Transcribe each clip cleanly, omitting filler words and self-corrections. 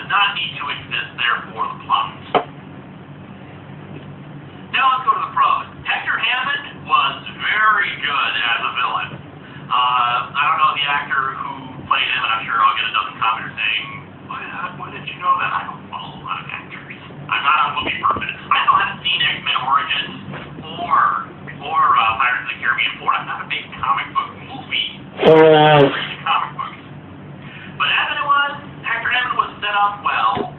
not need to exist there for the plot. Now let's go to the pros. Hector Hammond was very good as a villain. I don't know the actor who played him, and I'm sure I'll get a dozen commenters saying, why did you know that? I don't follow a lot of actors. I'm not a movie person. I still haven't seen X-Men Origins or Pirates of the Caribbean 4. I'm not a big comic book movie. Comic books. But as it was, Hector Hammond was set up well.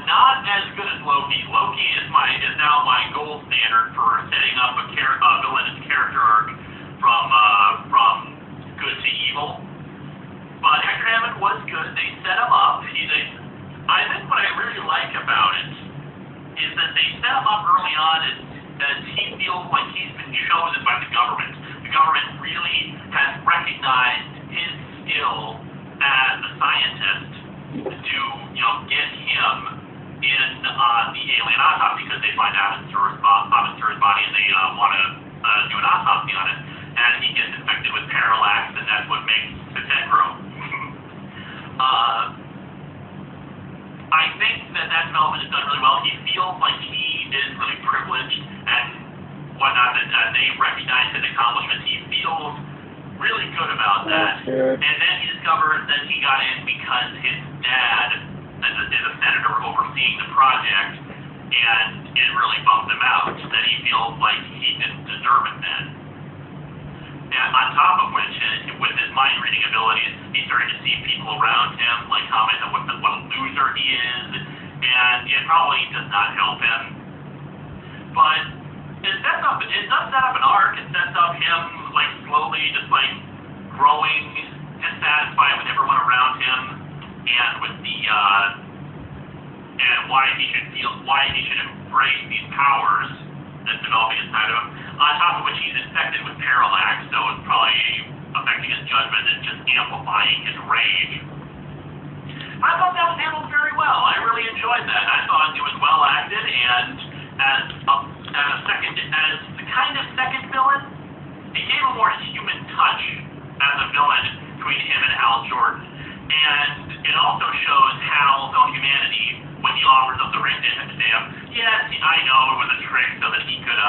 Not as good as Loki. Loki is now my gold standard for setting up a villainous character arc from good to evil. But Hector Hammond was good. They set him up. I think what I really like about it is that they set him up early on as he feels like he's been chosen by the government. The government really has recognized his skill as a scientist to, get him in the alien autopsy because they find out it's Bob Venture's body and they want to do an autopsy on it. And he gets infected with parallax, and that's what makes his head grow. I think that development is done really well. He feels like he is really privileged and whatnot, that they recognize his accomplishments. He feels really good about that. And then he discovers that he got in because his dad is a senator overseeing the project, and it really bummed him out, that he feels like he didn't deserve it then. And on top of which, with his mind-reading abilities, he's starting to see people around him, like comment on what a loser he is, and it probably does not help him. But it does set up an arc. It sets up him, slowly just, growing dissatisfied with everyone around him, and with and why he should embrace these powers that's developing inside of him. On top of which, he's infected with parallax, so it's probably affecting his judgment and just amplifying his rage. I thought that was handled very well. I really enjoyed that. I thought it was well acted, and as the kind of second villain, it gave a more human touch as a villain between him and Hal Jordan. And it also shows Hal's own humanity when he offers up the ring to him. Yes, I know it was a trick so that he could,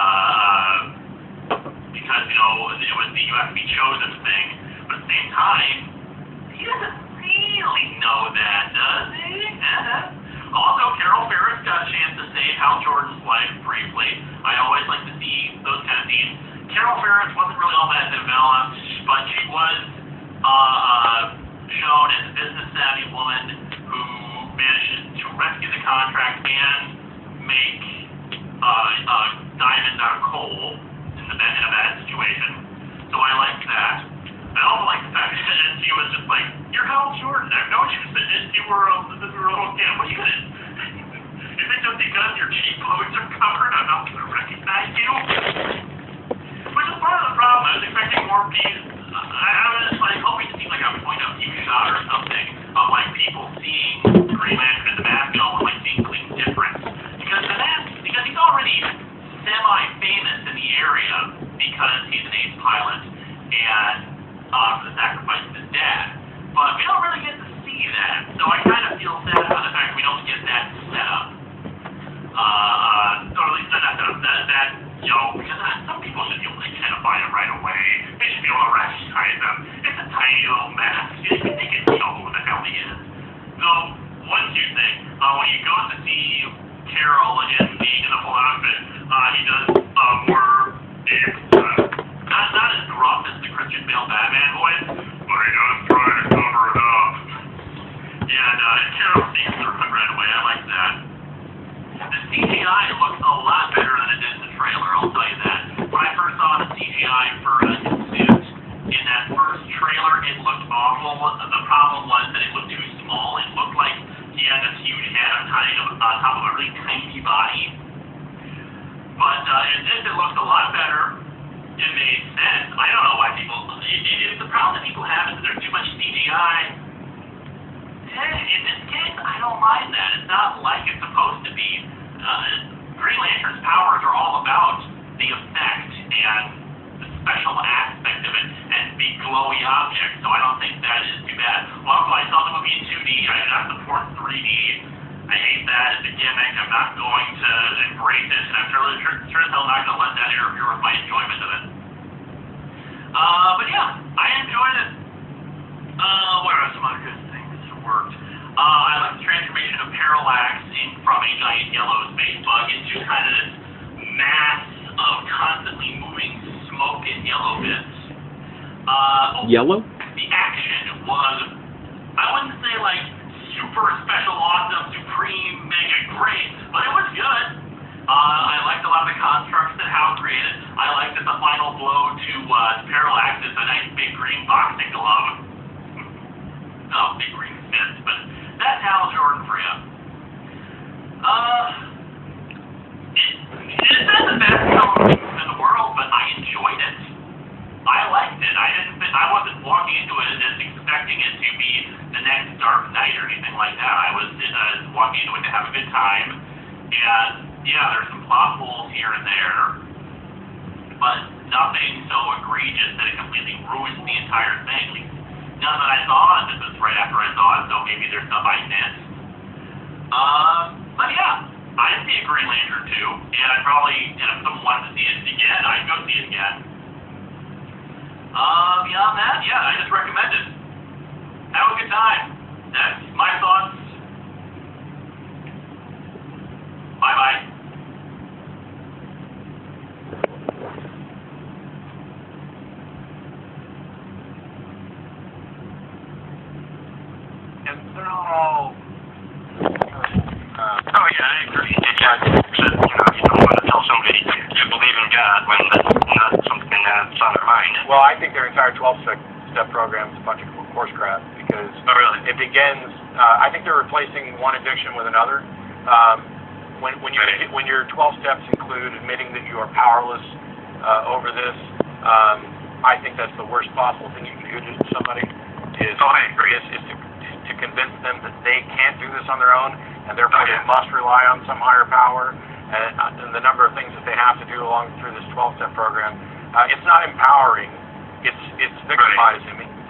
because, it was the UFB chosen thing. But at the same time, he doesn't really know that, does he? Also, Carol Ferris got a chance to save Hal Jordan's life briefly. I always like to see those kind of scenes. Carol Ferris wasn't really all that developed, but she was shown as a business-savvy woman who manages to rescue the contract and make diamonds out of coal in a bad situation. So I liked that. I also like the fact that she was just like, "You're Hal Jordan. I've known you since you were a little kid. What are you gonna? Is it just because your cheekbones are covered, I'm not gonna recognize you?" Which is part of the problem. I was expecting more pieces. I was hoping to see a point of view shot or something of people seeing Green Lantern and the Mask and seeing clean difference. Because he's already semi-famous in the area because he's an ace pilot and for the sacrifice of his dad. But we don't really get to see that. So I kind of feel sad about the fact we don't get that set up. Or at least not set up because some people should be able to identify him right away. They should be able to recognize him. It's a tiny little mask. They can tell who the hell he is. Though, one cute thing, when he goes to see Carol in the full outfit, he does more, not as gruff as the Christian Bale Batman voice, but he does try to cover it up. And Carol sees through it right away. I like that. The CGI looks a lot better than it did in the trailer, I'll tell you that. When I first saw the CGI for his suit, in that first trailer, it looked awful. The problem was that it looked too small. It looked like he had this huge head on top of a really tiny body. But in this, it looked a lot better. It made sense. I don't know why people... the problem that people have is that there's too much CGI. In this case, I don't mind that. It's not like it's supposed to be. Green Lantern's powers are all about the effect and the special aspect of it and be glowy objects, so I don't think that is too bad. Also, I saw the movie in 2D. I do not support 3D. I hate that as a gimmick. I'm not going to embrace it, and I'm sure as hell not going to let that interfere with my enjoyment of it. But yeah, I enjoyed it. What are some other good things that worked? I like the transformation of Parallax from a giant yellow space bug into kind of this mass of constantly moving smoke and yellow bits. Yellow? The action was, I wouldn't say like super special, awesome, supreme, mega great, but it was good. I liked a lot of the constructs that Hal created. I liked that the final blow to Parallax is a nice big green boxing glove. Oh, big green fist, but that's Hal Jordan for you. It's not the best film in the world, but I enjoyed it. I liked it. I wasn't walking into it as expecting it to be the next Dark Knight or anything like that. I was walking into it to have a good time, and yeah, there's some plot holes here and there, but nothing so egregious that it completely ruins the entire thing. At least none that I saw, and this is right after I saw it, so maybe there's stuff I missed. But yeah, I'd see a Green Lantern too, and I'd probably, if someone wanted to see it again, I'd go see it again. Beyond that, yeah, I just recommend it. Have a good time. That's my thoughts. Bye-bye. And they're not all... oh yeah, I agree. You don't want to tell somebody you believe in God when that's not something that's on their mind. Well, I think their entire 12-step program is a bunch of horse crap because it begins. I think they're replacing one addiction with another. When your 12 steps include admitting that you are powerless over this, I think that's the worst possible thing you can do to somebody. I agree. Is to convince them that they can't do this on their own, and therefore they must rely on some higher power, and the number of things that they have to do through this 12-step program. It's not empowering. It's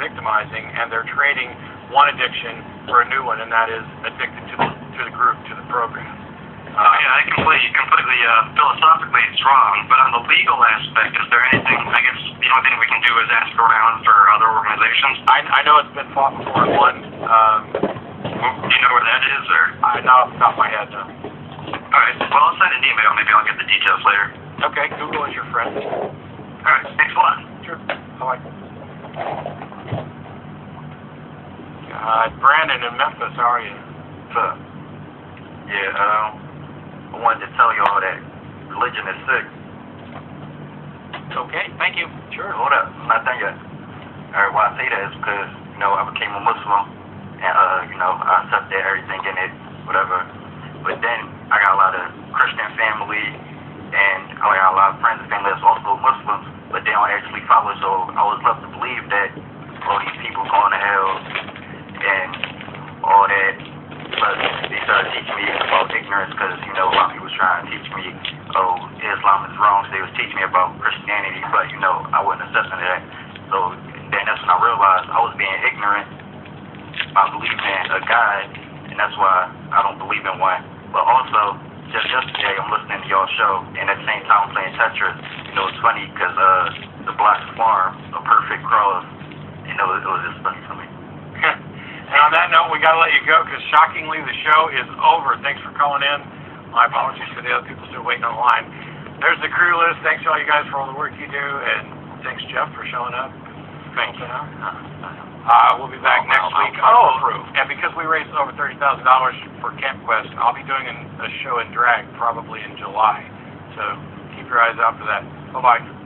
victimizing, and they're trading one addiction for a new one, and that is addicted to the group, to the program. I completely philosophically it's wrong, but on the legal aspect, is there anything, I guess the only thing we can do is ask around for other organizations? I know it's been fought before in one. Do you know where that is, or? Not off the top of my head, no. Alright, well, I'll send an email, maybe I'll get the details later. Okay, Google is your friend. Alright, thanks a lot. Sure, I like it. Brandon in Memphis, how are you? What's up? Yeah, I wanted to tell you all that religion is sick. Okay, thank you. Sure. Hold up, I'm not done yet. Alright, why I say that is because, I became a Muslim, and, I accepted everything in it, whatever. But then, I got a lot of Christian family, and I got a lot of friends and family that's also Muslims, but they don't actually follow, so I was left to believe that all these people going to hell, and all that. But they started teaching me about ignorance because, a lot of people was trying to teach me, Islam is wrong. So they was teaching me about Christianity, but, I wasn't accepting that. So then that's when I realized I was being ignorant by believing in a God, and that's why I don't believe in one. But also, just yesterday, I'm listening to y'all's show, and at the same time I'm playing Tetris. It's funny because the Black Farm, a perfect cross, it was just funny to me. And on that note, we got to let you go because shockingly the show is over. Thanks for calling in. My apologies for the other people still waiting on the line. There's the crew list. Thanks to all you guys for all the work you do, and thanks Jeff for showing up. Thank you. We'll be back next week. And because we raised over $30,000 for Camp Quest, I'll be doing a show in drag probably in July. So keep your eyes out for that. Bye-bye.